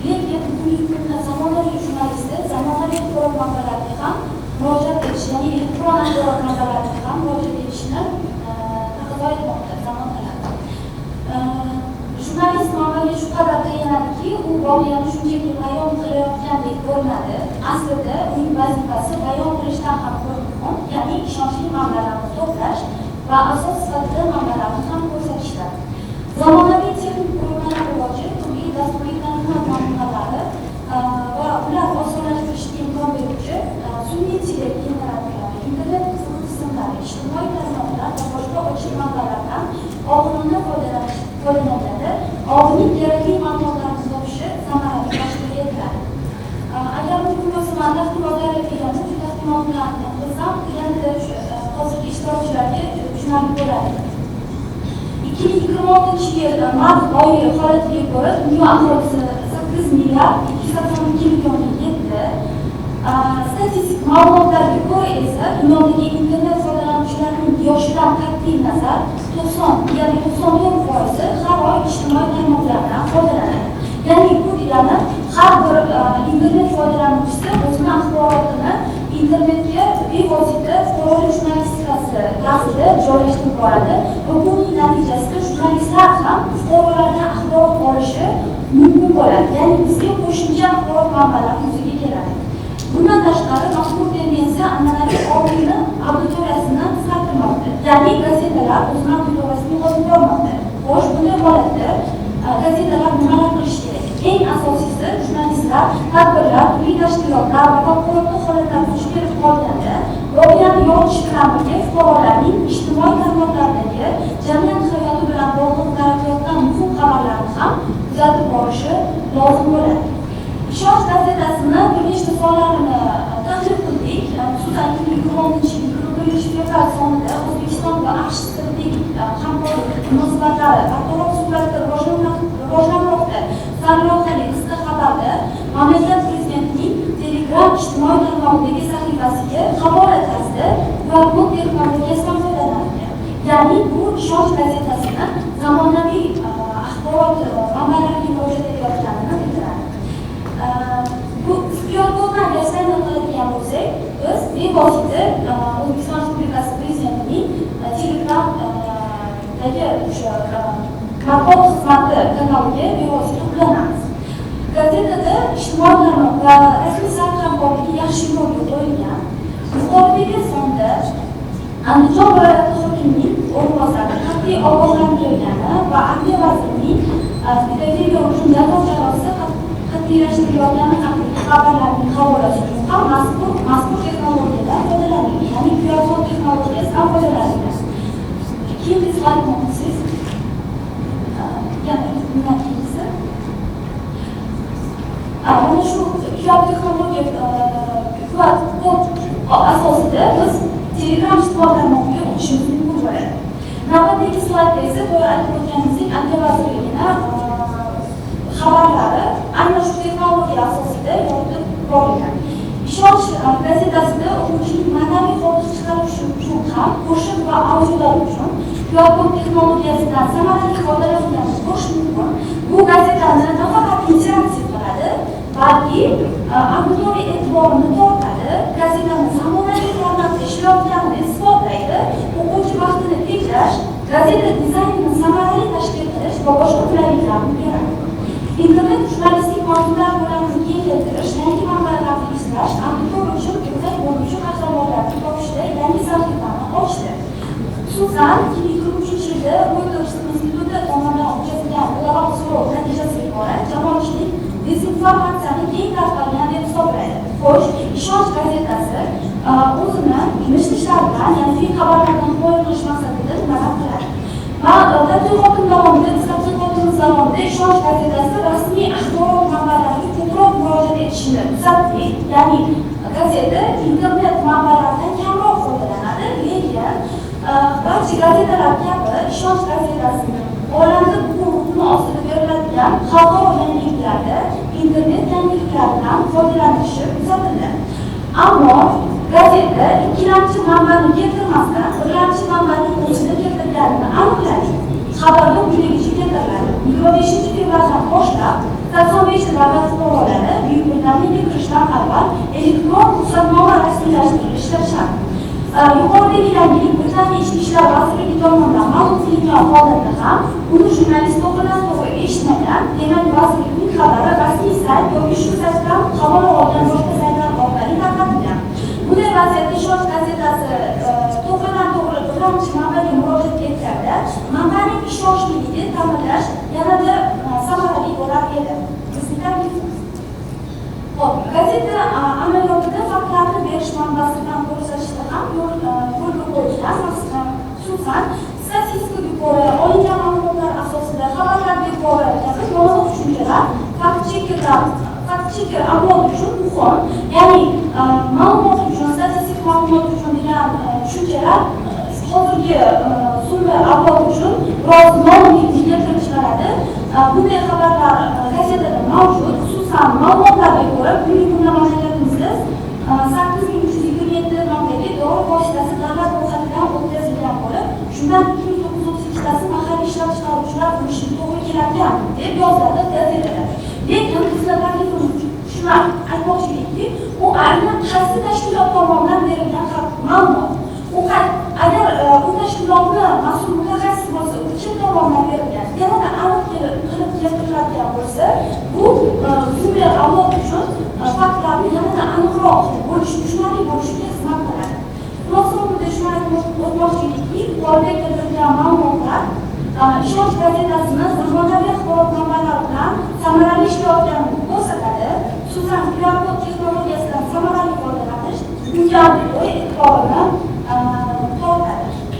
lekin bugungi kunda zamonaviy jurnalistlar zamonaviy axborot manbalariga ham murojaat etish, ya'ni elektron axborot manbalariga ham murojaat etishni taqozo etmoqda zamon talabi. Jurnalist manbaga shu qadar tayanadiki, u voqeani shunchaki bayon qilayotgandek ko'rinadi. Aslida uning vazifasi bayon qilishdan ham ko'ra muhim, ya'ni ishonchli manbalarni to'plash va asos sifatida manbalarni ham ko'rsatishdir. Zamonaviy texnik qurilmalar rivoji, turli dasturiy ta'minot namunalari va ular osonlashtirishga imkon beruvchi sun'iy intellekt generatorlari, internet tizimlari, ijtimoiy tarmoqlar va boshqa ochiq manbalardan oqilona foydalaniladi. Oldin kerakli ma'lumotlarni topishi samarali tashkil etiladi. Agar mumkin bo'lsa, man taqdimotlarga kelamiz. Taqdimotni qilsam, endi hozirgi ishtirokchilarga tushunarli bo'ladi. 2026-yil mart oyi holatiga ko'ra dunyo aholisi 8 milliard 282 millionga yetdi. Statistik ma'lumotlarga ko'ra esa dunyodagi internet foydalanuvchilarining yoshidan qat'iy nazar 90, ya'ni 94% har oy ijtimoiy tarmoqlardan foydalanadi. Ya'ni bu degani har bir internet foydalanuvchisi o'zining axborotini internetga bevosita fuqarolik jurnalistikasi darsida joylashtirib boradi va buning natijasida jurnalistlar ham fuqarolardan axborot olishi mumkin bo'ladi. Ya'ni bizga qo'shimcha axborot manbalari yuzaga keladi. Bundan tashqari mazkur tendensiya an'anaviy olg'ini auditoriyasini qisqartirmoqda. Ya'ni gazetalar o'zining auditoriyasini yo'qotib bormoqda. Xo'sh, bunday holatda gazetalar nimalar qilishi kerak? Eng asosiysi jurnalistlar, tadbirlar, turli tashkilotlar va favqulodda holatlar duch kelib qolganda voqeani yoritish bilan birga fuqarolarning ijtimoiy tarmoqlardagi jamiyat hayoti bilan bog'liq taraqqiyotdan muhim xabarlarni ham kuzatib borishi lozim bo'ladi. Ishonch gazetasini bir nechta sonlarini tahlil qildik. Xususan 2020-2021 sonida O'zbekiston va AQSh strategik hamkorlik munosabatlari barqaror sur'atda rivojlanmoqda. Sarlavhali qisqa xabarda mamlakat prezidentining Telegram ijtimoiy tarmog'idagi sahifasiga havola tarzida QR-kod texnologiyasidan foydalanilgan. Ya'ni bu ishonch gazetasini zamonaviy axborot manbalariga murojaat etayotganini bildiradi. Bu QR-koddan rasmiyat qiladigan bo'lsak, biz bevosita O'zbekiston Respublikasi Prezidentining Telegram'dagi o'sha matbuot xizmati kanaliga bevosita ulanamiz. Gazetada ijtimoiy tarmoq va rasmiy sayt hamkorligi yaxshi yo'lga qo'yilgan. Yuqoridagi sonda Andijon viloyati hokimining o'rinbosari qat'iy ogohlantirilgani va Adliya vazirining pedagogika uchun jazo chorasi qat'iylashtirilgani haqidagi xabarlarning havolasi uchun ham mazkur texnologiyadan foydalanilgan, ya'ni QR-kod texnologiyasidan foydalanilgan. Ikkinchi slayd siz mana shu QR texnologiya QR-kod asosida biz Telegram ijtimoiy tarmog'iga o'tishimiz mumkin bo'ladi. Navbatdagi slaydda esa to'g'ri aytib o'tganimizdek, Adliya vazirligining xabarlari aynan shu texnologiya asosida yoritib borilgan. Ishonch gazetasida o'quvchining ma'naviy hordiq chiqarishi uchun ham qo'shiq va audiolar uchun QR-kod texnologiyasidan samarali foydalanilganini ko'rish mumkin. Bu gazetani nafaqat interaktiv qiladi, balki auditoriya e'tiborini tortadi, gazetani zamonaviy formatda ishlayotganini isbotlaydi, o'quvchi vaqtini tejash, gazeta dizaynini samarali tashkil qilish va boshqa qulayliklarni beradi. Internet jurnalistik mavzular ko'lamini kengaytirish, yangi manbalarni izlash, auditoriya uchun o'zak bo'luvchi qahramonlarni topishda yangi sahifani ochdi. Xususan 2023-yilda Reuters instituti tomonidan o'tkazilgan global so'rov natijasiga ko'ra jamoatchilik dezinformatsiyani keng tarqalgan deb hisoblaydi. Xo'sh, Ishonch gazetasi o'zini mish-mishlar bilan, ya'ni fake xabarlardan himoya qilish maqsadida nimalar qiladi? Va tadqiqotim davomida, tadqiqotimiz davomida Ishonch gazetasi rasmiy axborot manbalariga ko'proq murojaat etishini kuzatdik. Ya'ni gazeta internet manbalaridan kamroq foydalanadi, lekin barcha gazetalar kabi Ishonch gazetasining olamda bugun kun ostida beriladigan xalqaro yangiliklarda internet yangiliklaridan foydalanishi kuzatildi. Ammo gazeta ikkilamchi manbani keltirmasdan birlamchi manbaning o'zini keltirganini aniqladik. Xabarda quyidagicha keltiriladi. 25 fevraldan boshlab 85 davlat fuqarolari Buyuk Britaniyaga kirishdan avval elektron ruxsatnoma rasmiylashtirilishi shart. Yuqoridagi yangilik Britaniya Ichki ishlar vazirligi tomonidan ma'lum qilingan holatda ham uni jurnalist to'g'ridan to'g'ri eshitmagan, demak vazirlikning xabari rasmiy sayt yoki shu saytdan havola olgan boshqa saytlar orqali tarqatilgan. Bunday vaziyatda Ishonch gazetasi to'g'ridan to'g'ri birinchi manbaga murojaat etganda manbaning ishonchliligini ta'minlash yanada samarali bo'lar edi. Bizning taklifimiz. Gazeta amaliyotida faktlarni berish manbasidan ko'rsatishda ham yo'lga qo'yilgan, xususan statistikaga ko'ra olingan ma'lumotlar asosida xabarlarga ko'ra kabi yolg'on tushunchalar fakt-cheker avlod uchun muhim, ya'ni ma'lumot uchun, statistik ma'lumot uchun degan tushunchalar hozirgi sun'iy avlod uchun biroz noumidlikka keltiriladi. Bunday xabarlar gazetada mavjud, xususan ma'lumotlarga ko'ra bugungi kunda mamlakatimizda 8327 nomdagi dori vositasi davlat ro'yxatidan o'tkazilgan bo'lib, shundan 2932 tasi mahalliy ishlab chiqaruvchilar bo'lishi to'g'ri keladigan deb yoziladi gazetada. Lekin bizlar taklifimiz shuni aytmoqchimizki, u aynan qaysi tashkilot tomonidan berilgan ma'lumot. Agar bu tashkilotni mas'ul mutaxassis bo'lsa, u kim tomonidan berilgan, yanada aniq qilib keltiriladigan bo'lsa, bu sun'iy avlod uchun faktlarni yanada aniqroq bo'lishi, tushunarli bo'lishiga xizmat qiladi. Xulosa o'rnida shuni aytmoqchimizki, yuqorida keltirilgan ma'lumotlar Ishonch gazetasini zamonaviy axborot manbalari bilan samarali ishlayotganini ko'rsatadi. Xususan, QR kod texnologiyasidan samarali foydalanish bugungi auditoriya e'tiborini